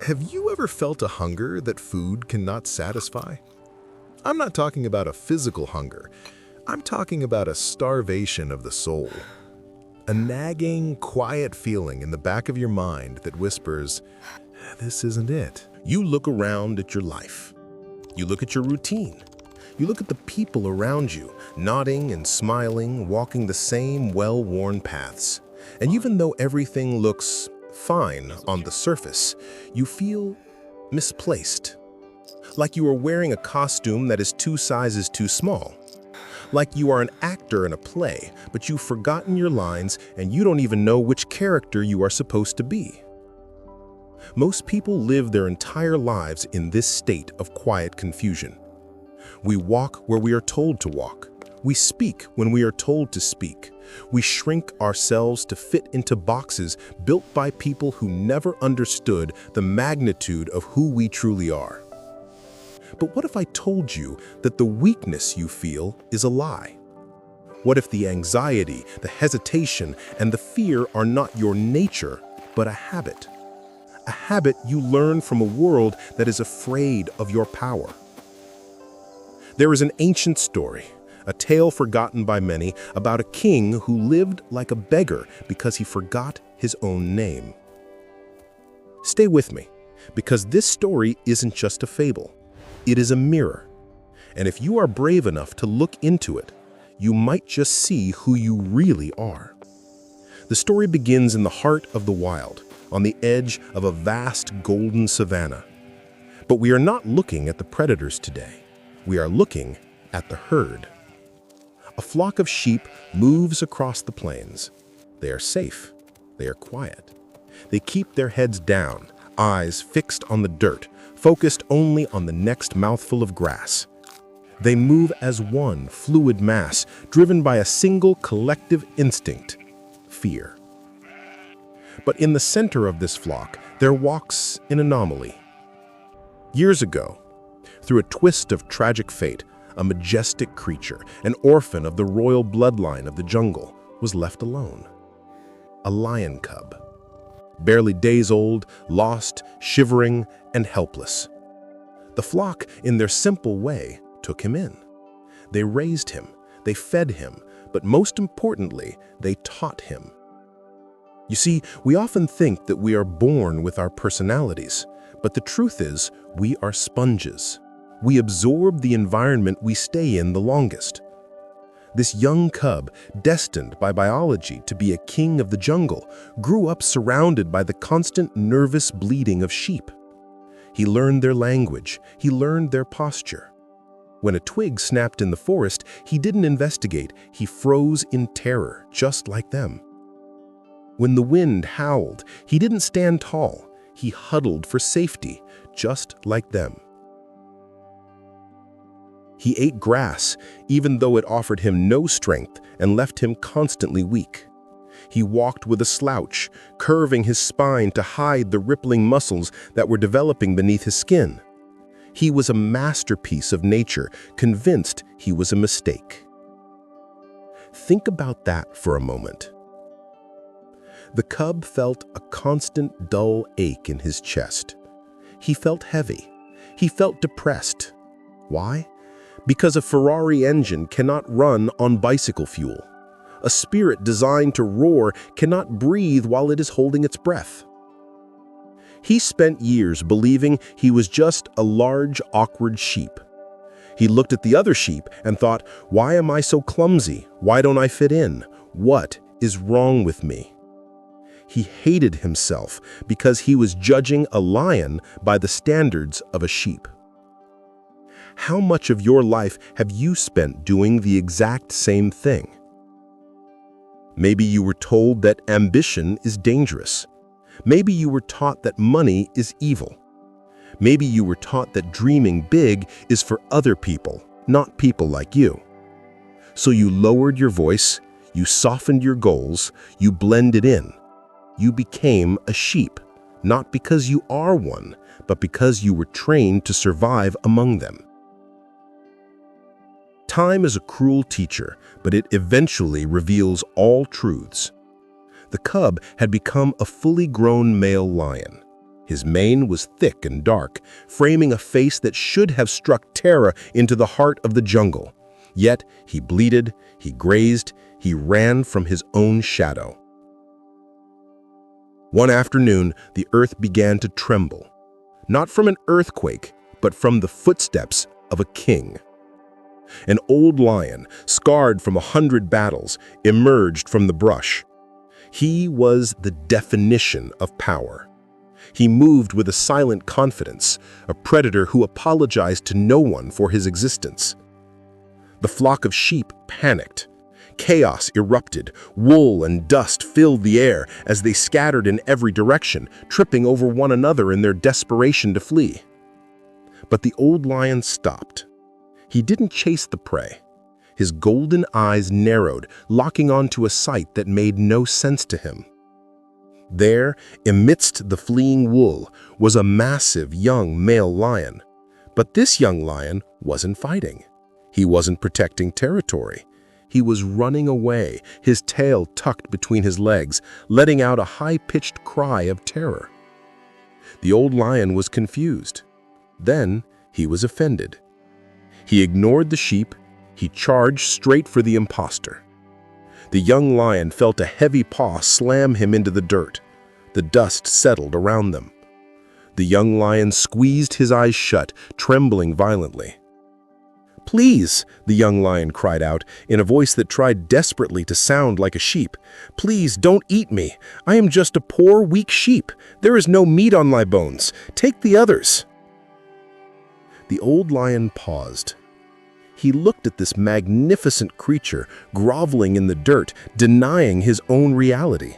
Have you ever felt a hunger that food cannot satisfy? I'm not talking about a physical hunger. I'm talking about a starvation of the soul. A nagging, quiet feeling in the back of your mind that whispers, this isn't it. You look around at your life. You look at your routine. You look at the people around you, nodding and smiling, walking the same well-worn paths. And even though everything looks fine on the surface, you feel misplaced. Like you are wearing a costume that is 2 sizes too small. Like you are an actor in a play, but you've forgotten your lines and you don't even know which character you are supposed to be. Most people live their entire lives in this state of quiet confusion. We walk where we are told to walk. We speak when we are told to speak. We shrink ourselves to fit into boxes built by people who never understood the magnitude of who we truly are. But what if I told you that the weakness you feel is a lie? What if the anxiety, the hesitation, and the fear are not your nature, but a habit? A habit you learn from a world that is afraid of your power. There is an ancient story, a tale forgotten by many, about a king who lived like a beggar because he forgot his own name. Stay with me, because this story isn't just a fable. It is a mirror. And if you are brave enough to look into it, you might just see who you really are. The story begins in the heart of the wild, on the edge of a vast golden savanna. But we are not looking at the predators today. We are looking at the herd. A flock of sheep moves across the plains. They are safe. They are quiet. They keep their heads down, eyes fixed on the dirt, focused only on the next mouthful of grass. They move as one fluid mass, driven by a single collective instinct, fear. But in the center of this flock, there walks an anomaly. Years ago, through a twist of tragic fate, a majestic creature, an orphan of the royal bloodline of the jungle, was left alone. A lion cub. Barely days old, lost, shivering, and helpless. The flock, in their simple way, took him in. They raised him, they fed him, but most importantly, they taught him. You see, we often think that we are born with our personalities, but the truth is, we are sponges. We absorb the environment we stay in the longest. This young cub, destined by biology to be a king of the jungle, grew up surrounded by the constant nervous bleating of sheep. He learned their language, he learned their posture. When a twig snapped in the forest, he didn't investigate, he froze in terror, just like them. When the wind howled, he didn't stand tall, he huddled for safety, just like them. He ate grass, even though it offered him no strength and left him constantly weak. He walked with a slouch, curving his spine to hide the rippling muscles that were developing beneath his skin. He was a masterpiece of nature, convinced he was a mistake. Think about that for a moment. The cub felt a constant dull ache in his chest. He felt heavy. He felt depressed. Why? Because a Ferrari engine cannot run on bicycle fuel. A spirit designed to roar cannot breathe while it is holding its breath. He spent years believing he was just a large, awkward sheep. He looked at the other sheep and thought, why am I so clumsy? Why don't I fit in? What is wrong with me? He hated himself because he was judging a lion by the standards of a sheep. How much of your life have you spent doing the exact same thing? Maybe you were told that ambition is dangerous. Maybe you were taught that money is evil. Maybe you were taught that dreaming big is for other people, not people like you. So you lowered your voice, you softened your goals, you blended in. You became a sheep, not because you are one, but because you were trained to survive among them. Time is a cruel teacher, but it eventually reveals all truths. The cub had become a fully grown male lion. His mane was thick and dark, framing a face that should have struck terror into the heart of the jungle. Yet he bleated, he grazed, he ran from his own shadow. One afternoon, the earth began to tremble, not from an earthquake, but from the footsteps of a king. An old lion, scarred from 100 battles, emerged from the brush. He was the definition of power. He moved with a silent confidence, a predator who apologized to no one for his existence. The flock of sheep panicked. Chaos erupted. Wool and dust filled the air as they scattered in every direction, tripping over one another in their desperation to flee. But the old lion stopped. He didn't chase the prey. His golden eyes narrowed, locking onto a sight that made no sense to him. There, amidst the fleeing wool, was a massive young male lion. But this young lion wasn't fighting. He wasn't protecting territory. He was running away, his tail tucked between his legs, letting out a high-pitched cry of terror. The old lion was confused. Then he was offended. He ignored the sheep. He charged straight for the imposter. The young lion felt a heavy paw slam him into the dirt. The dust settled around them. The young lion squeezed his eyes shut, trembling violently. "Please," the young lion cried out, in a voice that tried desperately to sound like a sheep. "Please don't eat me. I am just a poor, weak sheep. There is no meat on my bones. Take the others." The old lion paused. He looked at this magnificent creature groveling in the dirt, denying his own reality.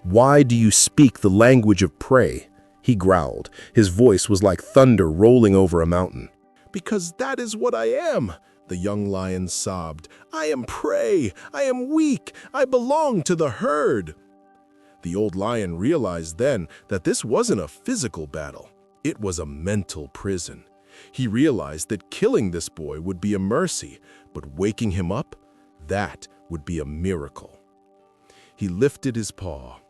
"Why do you speak the language of prey?" he growled. His voice was like thunder rolling over a mountain. "Because that is what I am," the young lion sobbed. "I am prey. I am weak. I belong to the herd." The old lion realized then that this wasn't a physical battle. It was a mental prison. He realized that killing this boy would be a mercy, but waking him up, that would be a miracle. He lifted his paw.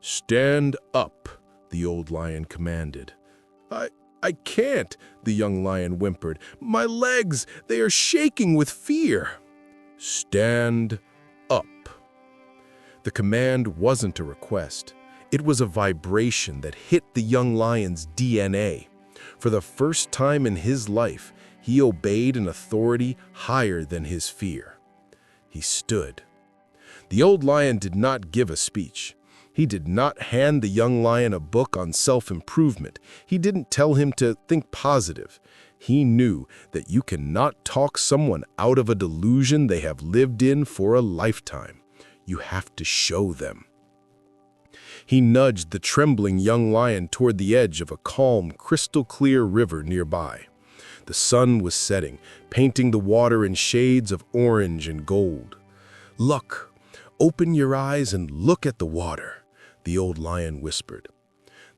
"Stand up," the old lion commanded. I can't," the young lion whimpered. "My legs, they are shaking with fear." "Stand up." The command wasn't a request. It was a vibration that hit the young lion's DNA. For the first time in his life, he obeyed an authority higher than his fear. He stood. The old lion did not give a speech. He did not hand the young lion a book on self-improvement. He didn't tell him to think positive. He knew that you cannot talk someone out of a delusion they have lived in for a lifetime. You have to show them. He nudged the trembling young lion toward the edge of a calm, crystal-clear river nearby. The sun was setting, painting the water in shades of orange and gold. "Look, open your eyes and look at the water," the old lion whispered.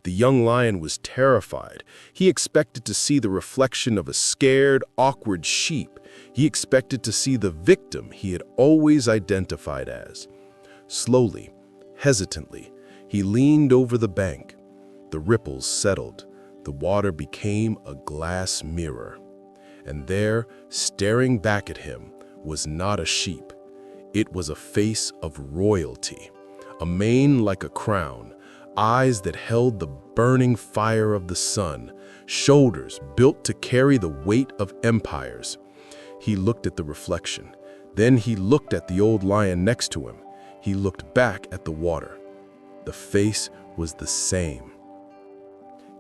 The young lion was terrified. He expected to see the reflection of a scared, awkward sheep. He expected to see the victim he had always identified as. Slowly, hesitantly, he leaned over the bank. The ripples settled. The water became a glass mirror. And there, staring back at him, was not a sheep. It was a face of royalty, a mane like a crown, eyes that held the burning fire of the sun, shoulders built to carry the weight of empires. He looked at the reflection. Then he looked at the old lion next to him. He looked back at the water. The face was the same.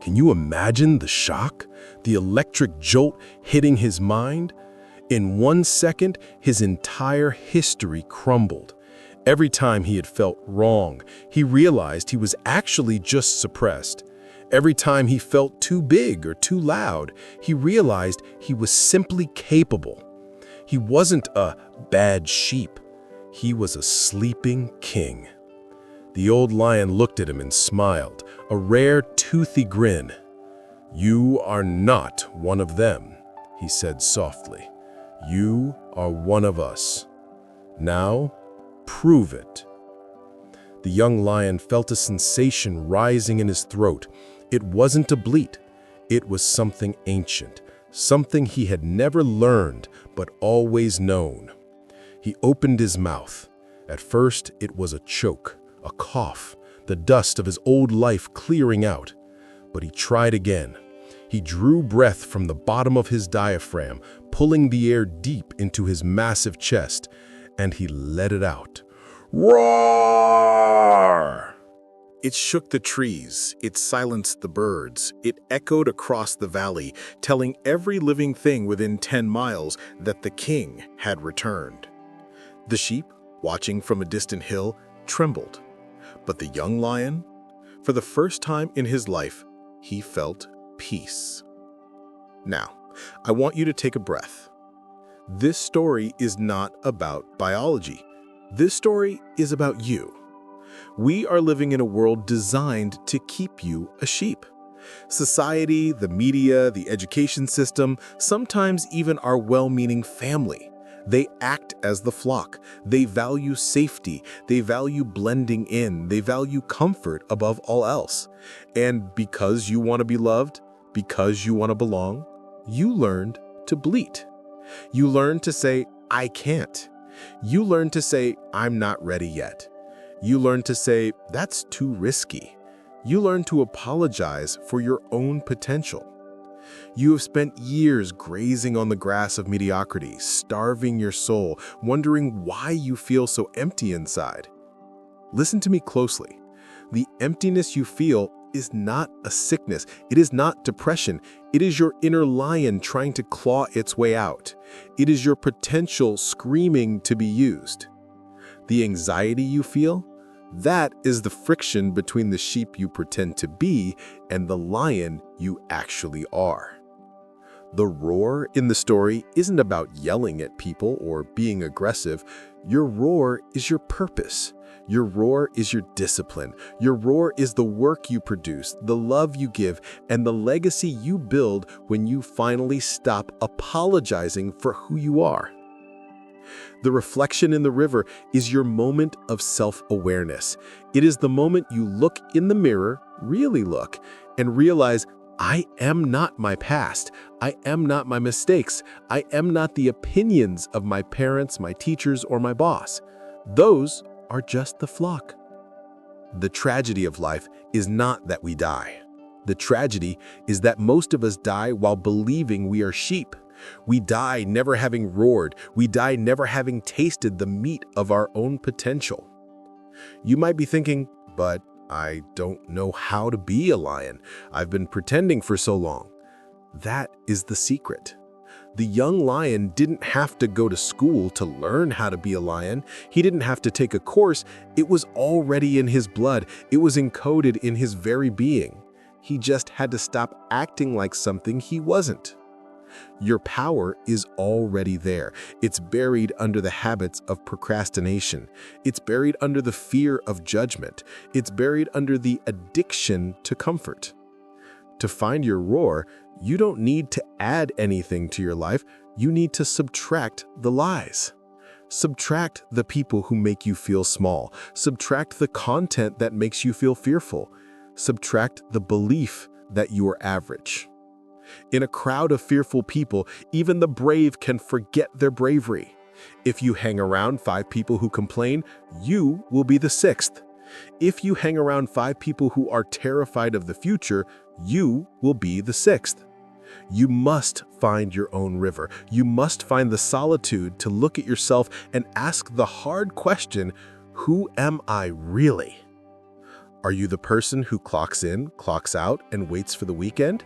Can you imagine the shock, the electric jolt hitting his mind? In 1 second, his entire history crumbled. Every time he had felt wrong, he realized he was actually just suppressed. Every time he felt too big or too loud, he realized he was simply capable. He wasn't a bad sheep. He was a sleeping king. The old lion looked at him and smiled, a rare, toothy grin. "You are not one of them," he said softly. "You are one of us. Now, prove it." The young lion felt a sensation rising in his throat. It wasn't a bleat. It was something ancient, something he had never learned but always known. He opened his mouth. At first, it was a choke, a cough, the dust of his old life clearing out. But he tried again. He drew breath from the bottom of his diaphragm, pulling the air deep into his massive chest, and he let it out. Roar! It shook the trees, it silenced the birds, it echoed across the valley, telling every living thing within 10 miles that the king had returned. The sheep, watching from a distant hill, trembled. But the young lion, for the first time in his life, he felt peace. Now, I want you to take a breath. This story is not about biology. This story is about you. We are living in a world designed to keep you a sheep. Society, the media, the education system, sometimes even our well-meaning family. They act as the flock. They value safety. They value blending in. They value comfort above all else. And because you want to be loved, because you want to belong, you learned to bleat. You learned to say, I can't. You learned to say, I'm not ready yet. You learned to say, that's too risky. You learned to apologize for your own potential. You have spent years grazing on the grass of mediocrity, starving your soul, wondering why you feel so empty inside. Listen to me closely. The emptiness you feel is not a sickness. It is not depression. It is your inner lion trying to claw its way out. It is your potential screaming to be used. The anxiety you feel, that is the friction between the sheep you pretend to be and the lion you actually are. The roar in the story isn't about yelling at people or being aggressive. Your roar is your purpose. Your roar is your discipline. Your roar is the work you produce, the love you give, and the legacy you build when you finally stop apologizing for who you are. The reflection in the river is your moment of self-awareness. It is the moment you look in the mirror, really look, and realize, I am not my past. I am not my mistakes. I am not the opinions of my parents, my teachers, or my boss. Those are just the flock. The tragedy of life is not that we die. The tragedy is that most of us die while believing we are sheep. We die never having roared. We die never having tasted the meat of our own potential. You might be thinking, but I don't know how to be a lion. I've been pretending for so long. That is the secret. The young lion didn't have to go to school to learn how to be a lion. He didn't have to take a course. It was already in his blood. It was encoded in his very being. He just had to stop acting like something he wasn't. Your power is already there. It's buried under the habits of procrastination. It's buried under the fear of judgment. It's buried under the addiction to comfort. To find your roar, you don't need to add anything to your life. You need to subtract the lies. Subtract the people who make you feel small. Subtract the content that makes you feel fearful. Subtract the belief that you are average. In a crowd of fearful people, even the brave can forget their bravery. If you hang around 5 people who complain, you will be the 6th. If you hang around 5 people who are terrified of the future, you will be the 6th. You must find your own river. You must find the solitude to look at yourself and ask the hard question, who am I really? Are you the person who clocks in, clocks out, and waits for the weekend?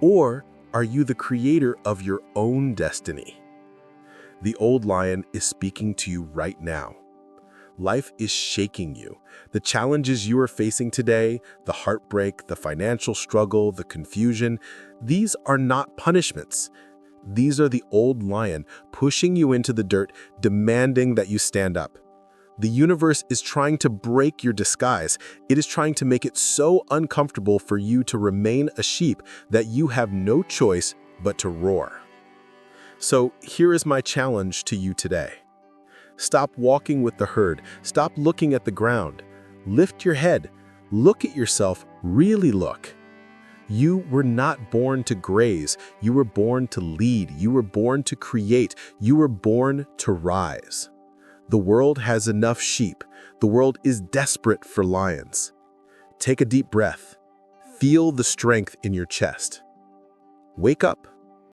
Or are you the creator of your own destiny? The old lion is speaking to you right now. Life is shaking you. The challenges you are facing today, the heartbreak, the financial struggle, the confusion, these are not punishments. These are the old lion pushing you into the dirt, demanding that you stand up. The universe is trying to break your disguise. It is trying to make it so uncomfortable for you to remain a sheep that you have no choice but to roar. So here is my challenge to you today. Stop walking with the herd. Stop looking at the ground. Lift your head. Look at yourself. Really look. You were not born to graze. You were born to lead. You were born to create. You were born to rise. The world has enough sheep. The world is desperate for lions. Take a deep breath. Feel the strength in your chest. Wake up.